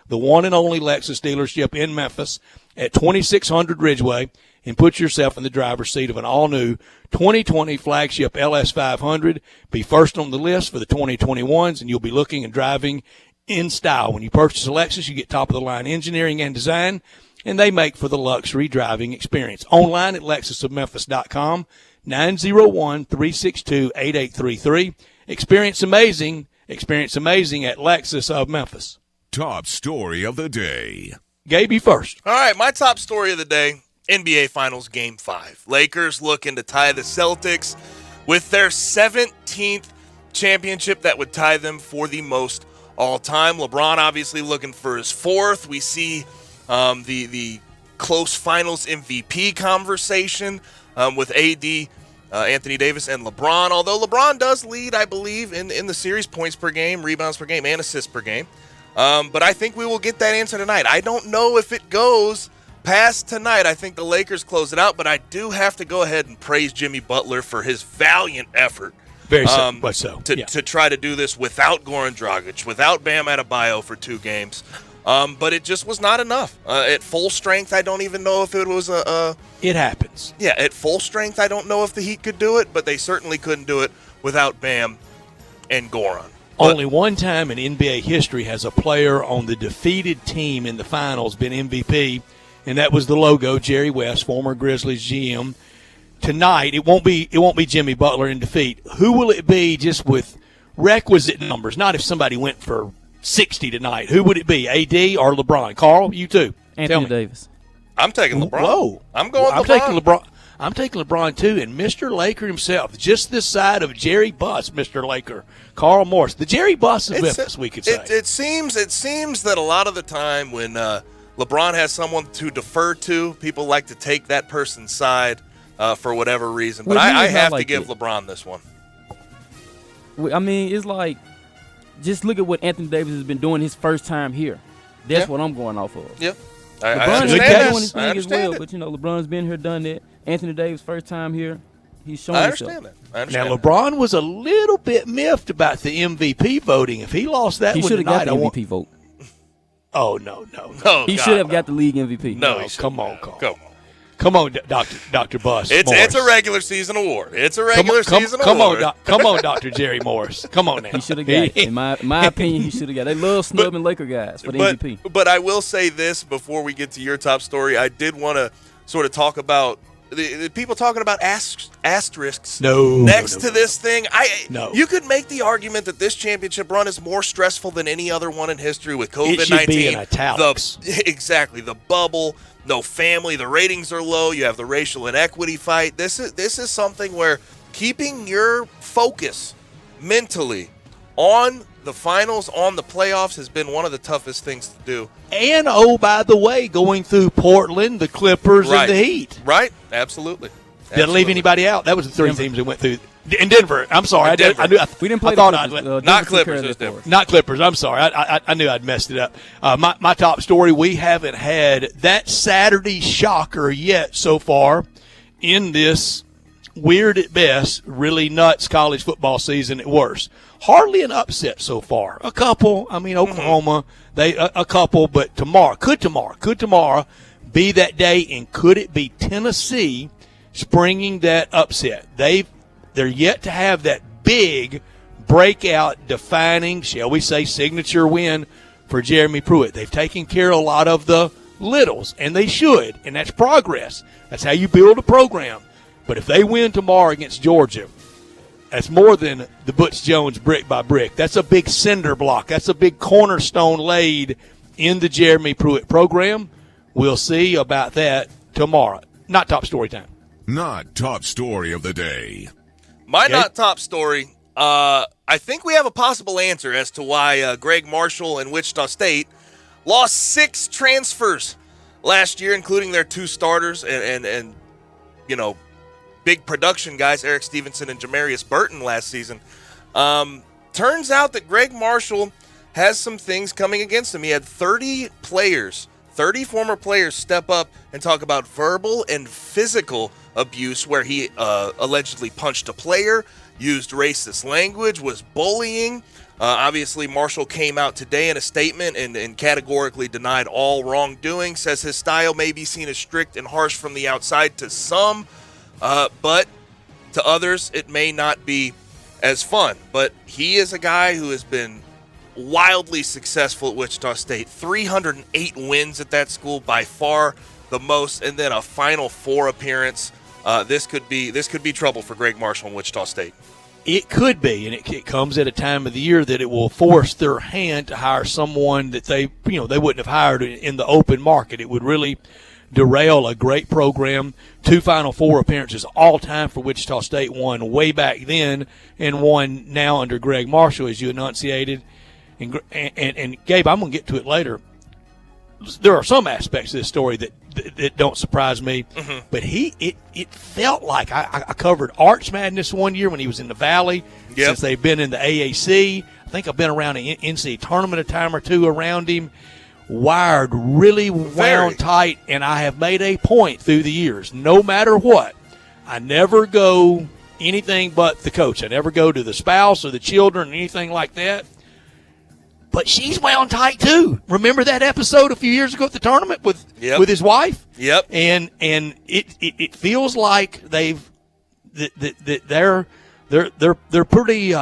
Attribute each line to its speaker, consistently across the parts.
Speaker 1: the one and only Lexus dealership in Memphis at 2600 Ridgeway, and put yourself in the driver's seat of an all-new 2020 flagship LS500. Be first on the list for the 2021s, and you'll be looking and driving in style. When you purchase a Lexus, you get top-of-the-line engineering and design, and they make for the luxury driving experience. Online at lexusofmemphis.com, 901-362-8833. Experience amazing at Lexus of Memphis.
Speaker 2: Top story of the day.
Speaker 1: Gabe, first.
Speaker 3: All right, my top story of the day, NBA Finals Game 5. Lakers looking to tie the Celtics with their 17th championship that would tie them for the most all-time. LeBron obviously looking for his fourth. We see the close Finals MVP conversation with AD, Anthony Davis, and LeBron. Although LeBron does lead, I believe, in the series, points per game, rebounds per game, and assists per game. But I think we will get that answer tonight. I don't know if it goes past tonight. I think the Lakers close it out, but I do have to go ahead and praise Jimmy Butler for his valiant effort.
Speaker 1: Very much so.
Speaker 3: To try to do this without Goran Dragic, without Bam Adebayo for 2 games. But it just was not enough. At full strength, I don't even know if it was
Speaker 1: It happens.
Speaker 3: Yeah, at full strength, I don't know if the Heat could do it, but they certainly couldn't do it without Bam and Goran.
Speaker 1: Only one time in NBA history has a player on the defeated team in the finals been MVP, and that was the logo, Jerry West, former Grizzlies GM. Tonight, it won't be Jimmy Butler in defeat. Who will it be just with requisite numbers? Not if somebody went for 60 tonight. Who would it be, AD or LeBron? Carl, you too.
Speaker 4: Anthony Davis.
Speaker 3: I'm taking LeBron.
Speaker 1: Whoa.
Speaker 3: I'm going LeBron.
Speaker 1: I'm taking LeBron, too, and Mr. Laker himself, just this side of Jerry Buss, Mr. Laker, Carl Morris, the Jerry Buss of Memphis, we could say.
Speaker 3: It seems that a lot of the time when LeBron has someone to defer to, people like to take that person's side for whatever reason. But I have to give LeBron this one.
Speaker 4: I mean, it's like, just look at what Anthony Davis has been doing his first time here. That's what I'm going off of.
Speaker 3: Yeah.
Speaker 4: LeBron has been doing his thing as well,
Speaker 3: it.
Speaker 4: but, LeBron's been here, done that. Anthony Davis' first time here, he's showing himself.
Speaker 3: I understand
Speaker 1: now, LeBron was a little bit miffed about the MVP voting. If he lost that
Speaker 4: he
Speaker 1: one
Speaker 4: should have got
Speaker 1: tonight,
Speaker 4: the MVP vote.
Speaker 1: Oh, no.
Speaker 4: He should have got the league MVP.
Speaker 3: No,
Speaker 1: come on, Carl. Come on, Dr. Buss.
Speaker 3: It's a regular season award. It's a regular season award.
Speaker 1: Come on, Dr. Jerry Morris. Come on now.
Speaker 4: He should have got it. In my opinion, he should have got it. They love snubbing Laker guys for the MVP.
Speaker 3: But I will say this before we get to your top story. I did want to sort of talk about the people talking about asterisks next to this thing. You could make the argument that this championship run is more stressful than any other one in history with COVID-19.
Speaker 1: It should be in italics.
Speaker 3: Exactly. The bubble, no family, the ratings are low, you have the racial inequity fight. This is something where keeping your focus mentally on the finals, on the playoffs, has been one of the toughest things to do.
Speaker 1: And, by the way, going through Portland, the Clippers, and the Heat.
Speaker 3: Right, absolutely.
Speaker 1: Didn't leave anybody out. That was the 3 teams that went through. In Denver. I'm sorry.
Speaker 3: Denver.
Speaker 4: We didn't play
Speaker 3: not Clippers. It was Denver.
Speaker 1: Not Clippers. I'm sorry. I knew I'd messed it up. My top story, we haven't had that Saturday shocker yet so far in this weird at best, really nuts college football season at worst. Hardly an upset so far. A couple. I mean, Oklahoma, a couple, but could tomorrow be that day, and could it be Tennessee springing that upset? They're yet to have that big breakout defining, shall we say, signature win for Jeremy Pruitt. They've taken care of a lot of the littles, and they should, and that's progress. That's how you build a program. But if they win tomorrow against Georgia, that's more than the Butch Jones brick by brick. That's a big cinder block. That's a big cornerstone laid in the Jeremy Pruitt program. We'll see about that tomorrow. Not top story time.
Speaker 2: Not top story of the day.
Speaker 3: My not top story, I think we have a possible answer as to why Greg Marshall and Wichita State lost 6 transfers last year, including their 2 starters and big production guys, Eric Stevenson and Jamarius Burton last season. Turns out that Greg Marshall has some things coming against him. He had 30 former players step up and talk about verbal and physical abuse, where he allegedly punched a player, used racist language, was bullying. Obviously, Marshall came out today in a statement and categorically denied all wrongdoing, says his style may be seen as strict and harsh from the outside to some, but to others it may not be as fun. But he is a guy who has been wildly successful at Wichita State. 308 wins at that school, by far the most, and then a Final Four appearance. This could be trouble for Greg Marshall in Wichita State.
Speaker 1: It could be, and it comes at a time of the year that it will force their hand to hire someone that they wouldn't have hired in the open market. It would really derail a great program. 2 Final Four appearances all time for Wichita State, one way back then and one now under Greg Marshall, as you enunciated. And Gabe, I'm going to get to it later. There are some aspects of this story that don't surprise me, but it felt like I covered Arch Madness one year when he was in the Valley.
Speaker 3: Yep.
Speaker 1: Since they've been in the AAC, I think I've been around an NCAA tournament a time or two around him. Wired, really wound tight, and I have made a point through the years, no matter what, I never go anything but the coach. I never go to the spouse or the children or anything like that. But she's wound tight too. Remember that episode a few years ago at the tournament with his wife?
Speaker 3: Yep.
Speaker 1: And it feels like they're pretty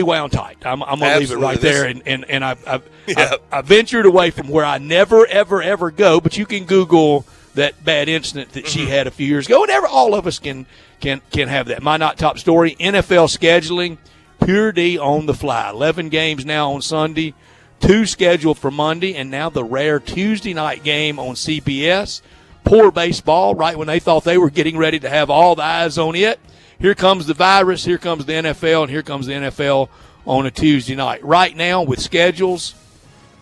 Speaker 1: wound tight. I'm gonna leave it right there. And I ventured away from where I never ever go. But you can Google that bad incident that she had a few years ago. And all of us can have that. My not top story: NFL scheduling. Pure D on the fly. 11 games now on Sunday, 2 scheduled for Monday, and now the rare Tuesday night game on CBS. Poor baseball, right when they thought they were getting ready to have all the eyes on it. Here comes the virus, here comes the NFL, and here comes the NFL on a Tuesday night. Right now, with schedules,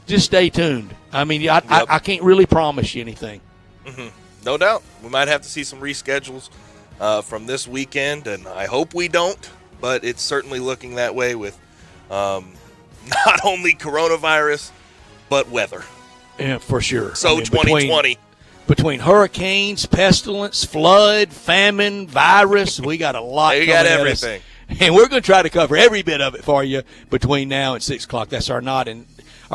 Speaker 1: just stay tuned. I mean, I can't really promise you anything.
Speaker 3: No doubt. We might have to see some reschedules from this weekend, and I hope we don't. But it's certainly looking that way with not only coronavirus, but weather.
Speaker 1: Yeah, for sure.
Speaker 3: So 2020.
Speaker 1: Between hurricanes, pestilence, flood, famine, virus, we got a lot coming
Speaker 3: got
Speaker 1: at
Speaker 3: everything.
Speaker 1: us. And we're going to try to cover every bit of it for you between now and 6 o'clock. That's our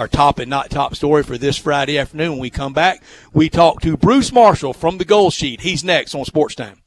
Speaker 1: top and not top story for this Friday afternoon. When we come back, we talk to Bruce Marshall from the Goal Sheet. He's next on Sports Time.